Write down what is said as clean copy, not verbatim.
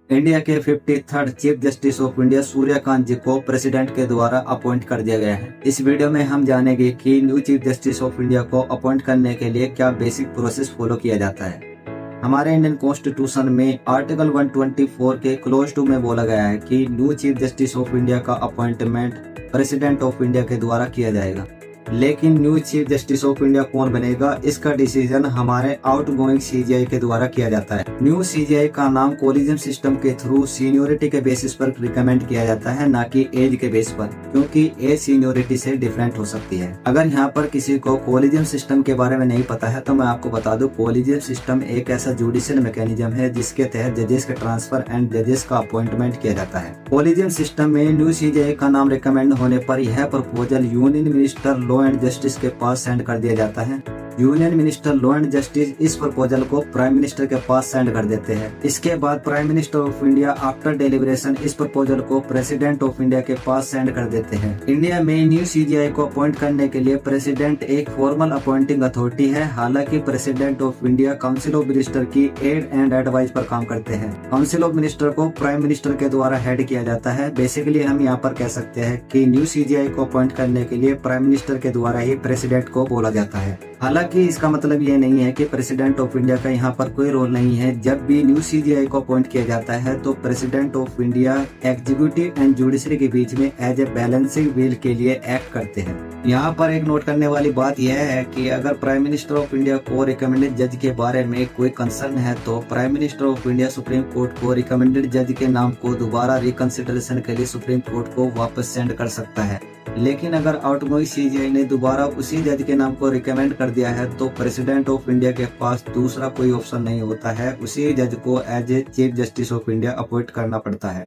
India के 53rd chief justice of India Suryakant ji को president के द्वारा अपॉइंट कर दिया गया है। इस वीडियो में हम जानेंगे कि new chief justice of India को अपॉइंट करने के लिए क्या बेसिक प्रोसेस फॉलो किया जाता है। हमारे इंडियन कॉन्स्टिट्यूशन में आर्टिकल 124 के क्लोज 2 में बोला गया है कि new chief justice of India का अपॉइंटमेंट प्रेसिडेंट ऑफ इंडिया के द्वारा किया जाएगा। लेकिन new chief justice of India कौन बनेगा, इसका डिसीजन हमारे आउटगोइंग सीजीआई के द्वारा किया जाता है। न्यू सीजीआई का नाम कोलिजन सिस्टम के थ्रू सीनियोरिटी के बेसिस पर रिकमेंड किया जाता है, ना कि एज के बेस पर, क्योंकि एज सीनियोरिटी से डिफरेंट हो सकती है। अगर यहाँ पर किसी को कोलिजन सिस्टम के बारे में नहीं पता है तो मैं आपको बता दूं, कोलिजन सिस्टम एक ऐसा जुडिशियल मैकेनिज्म है जिसके तहत जजेस के ट्रांसफर एंड जजेस का अपॉइंटमेंट किया जाता है। कोलिजन सिस्टम में न्यू सीजीआई का नाम रिकमेंड होने पर यह proposal union minister law and justice के पास सेंड कर दिया जाता है। Union minister law and justice इस प्रपोजल को प्राइम मिनिस्टर के पास सेंड कर देते हैं। इसके बाद prime minister of India after deliberation इस प्रपोजल को प्रेसिडेंट ऑफ इंडिया के पास सेंड कर देते हैं। इंडिया में न्यू सीजीआई को अपॉइंट करने के लिए प्रेसिडेंट एक फॉर्मल अपॉइंटिंग अथॉरिटी है। हालांकि president of India council of minister की एड एंड एडवाइस पर काम करते हैं। काउंसिल ऑफ मिनिस्टर को प्राइम मिनिस्टर के द्वारा हेड किया जाता है। बेसिकली हम यहाँ पर कह सकते हैं कि न्यू सीजीआई को अपॉइंट करने के लिए प्राइम मिनिस्टर के द्वारा ही प्रेसिडेंट को बोला जाता है। हालांकि इसका मतलब ये नहीं है कि प्रेसिडेंट ऑफ इंडिया का यहाँ पर कोई रोल नहीं है। जब भी न्यू सीजीआई को अपॉइंट किया जाता है तो president of India executive and judiciary के बीच में एज ए बैलेंसिंग व्हील के लिए एक्ट करते हैं। यहाँ पर एक नोट करने वाली बात यह है कि अगर प्राइम मिनिस्टर ऑफ इंडिया को रिकमेंडेड जज के बारे में कोई कंसर्न है तो prime minister of India supreme court को रिकमेंडेड जज के नाम को दोबारा रिकंसिडरेशन के लिए सुप्रीम कोर्ट को वापस सेंड कर सकता है। लेकिन अगर आउटगोइंग सीजीआई ने दोबारा उसी जज के नाम को रिकमेंड कर दिया है तो प्रेसिडेंट ऑफ इंडिया के पास दूसरा कोई ऑप्शन नहीं होता है, उसी जज को as a chief justice of India appoint करना पड़ता है।